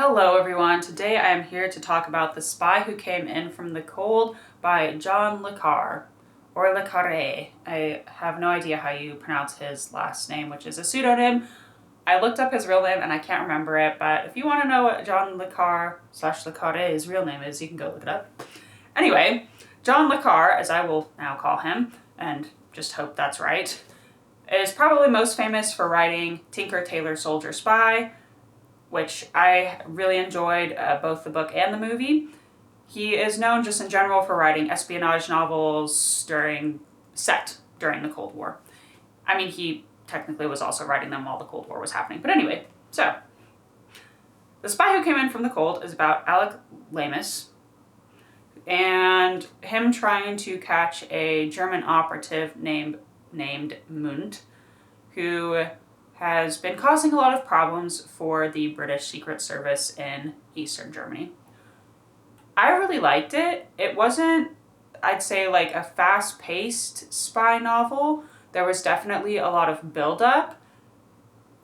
Hello everyone, today I am here to talk about The Spy Who Came In From the Cold by John le Carre, or le Carre. I have no idea how you pronounce his last name, which is a pseudonym. I looked up his real name and I can't remember it, but if you want to know what John le Carre / le Carre's real name is, you can go look it up. Anyway, John le Carre, as I will now call him, and just hope that's right, is probably most famous for writing Tinker, Tailor, Soldier, Spy, which I really enjoyed both the book and the movie. He is known just in general for writing espionage novels set during the Cold War. I mean, he technically was also writing them while the Cold War was happening. But anyway, so The Spy Who Came In From the Cold is about Alec Lamis and him trying to catch a German operative named Munt, who has been causing a lot of problems for the British Secret Service in Eastern Germany. I really liked it. It wasn't, I'd say, like a fast-paced spy novel. There was definitely a lot of build-up,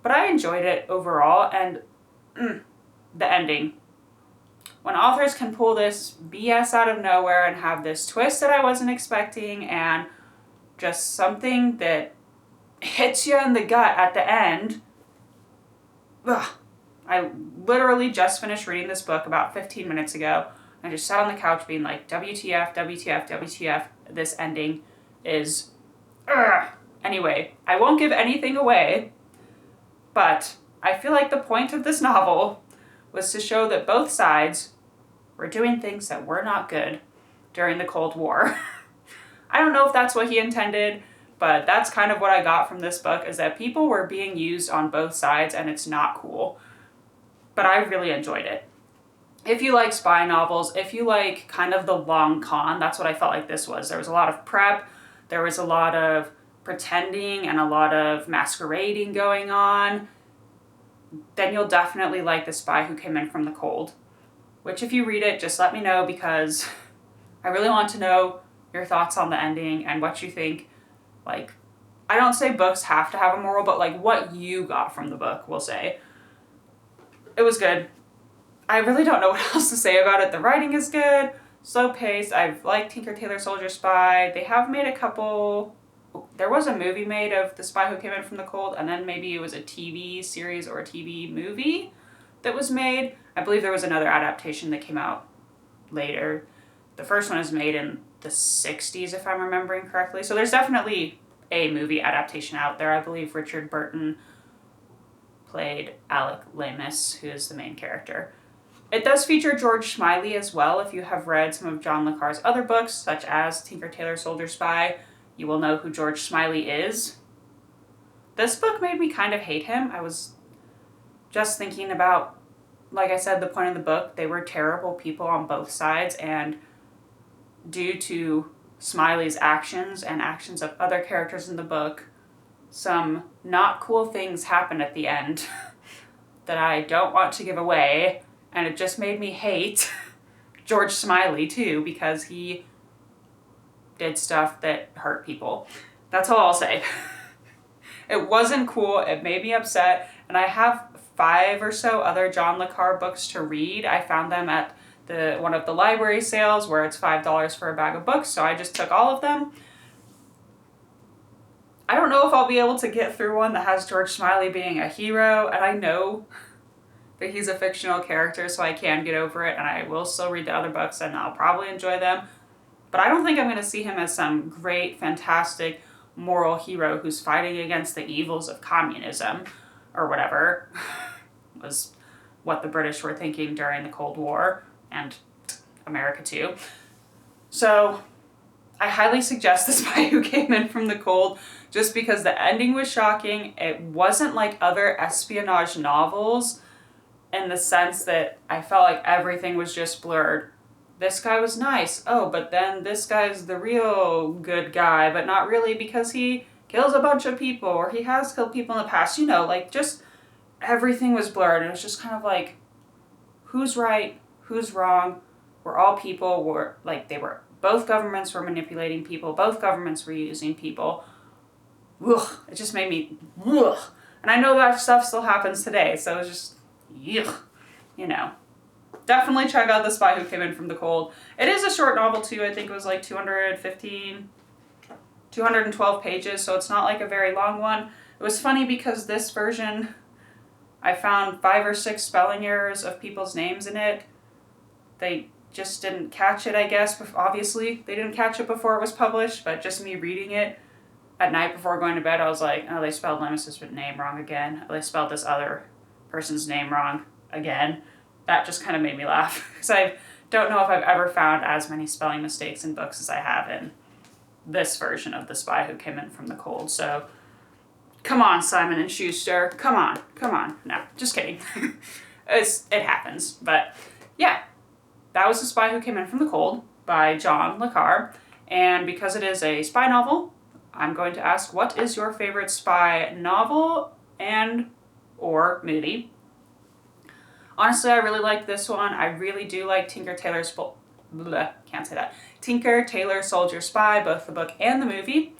but I enjoyed it overall, and the ending. When authors can pull this BS out of nowhere and have this twist that I wasn't expecting, and just something that hits you in the gut at the end. Ugh. I literally just finished reading this book about 15 minutes ago. I just sat on the couch being like, WTF, WTF, WTF. This ending is... Ugh. Anyway, I won't give anything away, but I feel like the point of this novel was to show that both sides were doing things that were not good during the Cold War. I don't know if that's what he intended, but that's kind of what I got from this book, is that people were being used on both sides and it's not cool. But I really enjoyed it. If you like spy novels, if you like kind of the long con, that's what I felt like this was. There was a lot of prep, there was a lot of pretending and a lot of masquerading going on, then you'll definitely like The Spy Who Came In From the Cold. Which if you read it, just let me know, because I really want to know your thoughts on the ending and what you think. Like, I don't say books have to have a moral, but like what you got from the book, we'll say. It was good. I really don't know what else to say about it. The writing is good, slow paced. I've liked Tinker, Tailor, Soldier, Spy. They have made a couple... There was a movie made of The Spy Who Came In From the Cold, and then maybe it was a TV series or a TV movie that was made. I believe there was another adaptation that came out later. The first one was made in the 60s, if I'm remembering correctly. So there's definitely a movie adaptation out there. I believe Richard Burton played Alec Lamis, who is the main character. It does feature George Smiley as well. If you have read some of John le Carre's other books, such as Tinker, Tailor, Soldier, Spy, you will know who George Smiley is. This book made me kind of hate him. I was just thinking about, like I said, the point of the book. They were terrible people on both sides, and due to Smiley's actions and actions of other characters in the book, some not cool things happen at the end that I don't want to give away, and it just made me hate George Smiley too, because he did stuff that hurt people. That's all I'll say. It wasn't cool, it made me upset, and I have 5 or so other John le Carre books to read. I found them at one of the library sales where it's $5 for a bag of books, so I just took all of them. I don't know if I'll be able to get through one that has George Smiley being a hero, and I know that he's a fictional character, so I can get over it, and I will still read the other books, and I'll probably enjoy them. But I don't think I'm going to see him as some great, fantastic, moral hero who's fighting against the evils of communism, or whatever, was what the British were thinking during the Cold War, and America too. So I highly suggest The Spy Who Came In From the Cold, just because the ending was shocking. It wasn't like other espionage novels in the sense that I felt like everything was just blurred. This guy was nice. Oh, but then this guy's the real good guy, but not really, because he kills a bunch of people, or he has killed people in the past. You know, like, just everything was blurred. And it was just kind of like, who's right? Who's wrong? We're all people. Both governments were manipulating people. Both governments were using people. Ugh, it just made me, ugh. And I know that stuff still happens today, so it's just, yuck. you know, definitely check out The Spy Who Came In From the Cold. It is a short novel too. I think it was like 212 pages, so it's not like a very long one. It was funny because this version, I found 5 or 6 spelling errors of people's names in it. They just didn't catch it, I guess. Obviously, they didn't catch it before it was published, but just me reading it at night before going to bed, I was like, oh, they spelled Nemesis' name wrong again. They spelled this other person's name wrong again. That just kind of made me laugh, because I don't know if I've ever found as many spelling mistakes in books as I have in this version of The Spy Who Came In From the Cold. So, come on, Simon and Schuster. Come on. No, just kidding. It happens. But, yeah. That was The Spy Who Came In From the Cold by John Le Carre. And because it is a spy novel, I'm going to ask, what is your favorite spy novel and or movie? Honestly, I really like this one. I really do like Tinker Tailor Soldier Spy, both the book and the movie.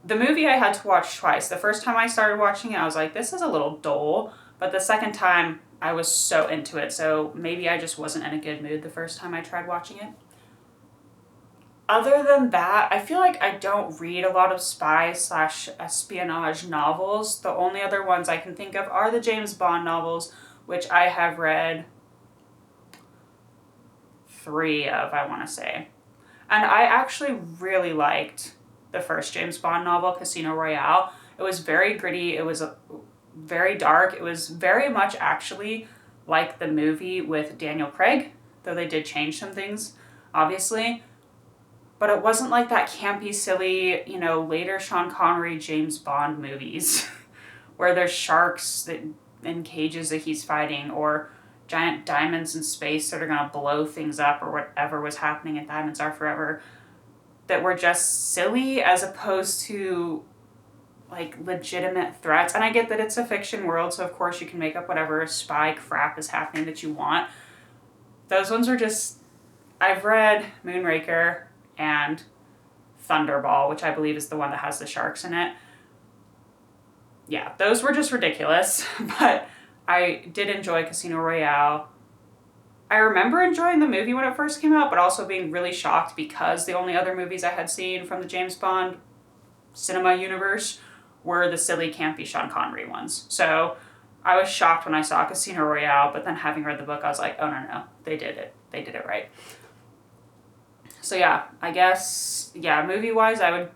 The movie I had to watch twice. The first time I started watching it, I was like, this is a little dull. But the second time, I was so into it. So maybe I just wasn't in a good mood the first time I tried watching it. Other than that, I feel like I don't read a lot of spy/espionage novels. The only other ones I can think of are the James Bond novels, which I have read 3 of, I want to say. And I actually really liked the first James Bond novel, Casino Royale. It was very gritty. It was very dark. It was very much actually like the movie with Daniel Craig, though they did change some things, obviously. But it wasn't like that campy, silly, later Sean Connery James Bond movies where there's sharks in cages that he's fighting, or giant diamonds in space that are going to blow things up, or whatever was happening in Diamonds Are Forever, that were just silly as opposed to like legitimate threats. And I get that it's a fiction world, so of course you can make up whatever spy crap is happening that you want. Those ones are just... I've read Moonraker and Thunderball, which I believe is the one that has the sharks in it. Yeah, those were just ridiculous, but I did enjoy Casino Royale. I remember enjoying the movie when it first came out, but also being really shocked because the only other movies I had seen from the James Bond cinema universe were the silly, campy Sean Connery ones. So I was shocked when I saw Casino Royale, but then having read the book, I was like, oh, no, they did it. They did it right. So yeah, I guess, movie-wise, I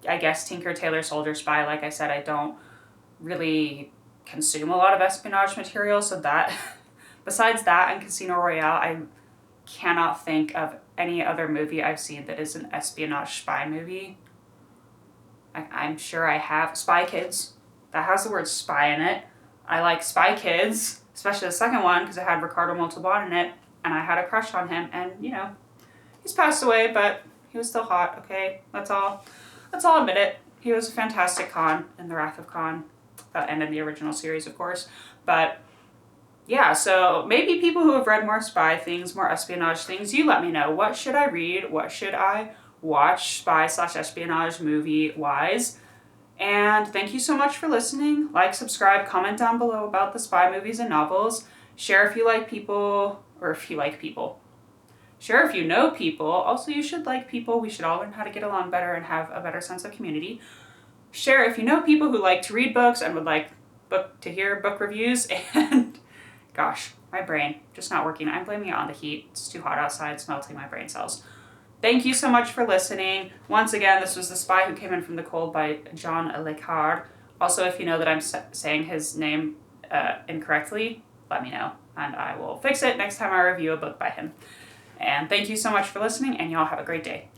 guess Tinker, Tailor, Soldier, Spy. Like I said, I don't really consume a lot of espionage material, so that, besides that and Casino Royale, I cannot think of any other movie I've seen that is an espionage spy movie. I'm sure I have. Spy Kids. That has the word spy in it. I like Spy Kids, especially the second one, because it had Ricardo Montalban in it, and I had a crush on him, and, he's passed away, but he was still hot, okay? Let's all admit it. He was a fantastic Khan in The Wrath of Khan, and in the original series, of course. But, yeah, so maybe people who have read more spy things, more espionage things, you let me know. What should I read? What should I watch spy/espionage movie-wise? And thank you so much for listening. Like, subscribe, comment down below about the spy movies and novels. Share if you like people, or if you like people. Share if you know people. Also, you should like people. We should all learn how to get along better and have a better sense of community. Share if you know people who like to read books and would like to hear book reviews. And gosh, my brain just not working. I'm blaming it on the heat. It's too hot outside. It's melting my brain cells. Thank you so much for listening. Once again, this was The Spy Who Came In From the Cold by John Le Carre. Also, if you know that I'm saying his name incorrectly, let me know, and I will fix it next time I review a book by him. And thank you so much for listening, and y'all have a great day.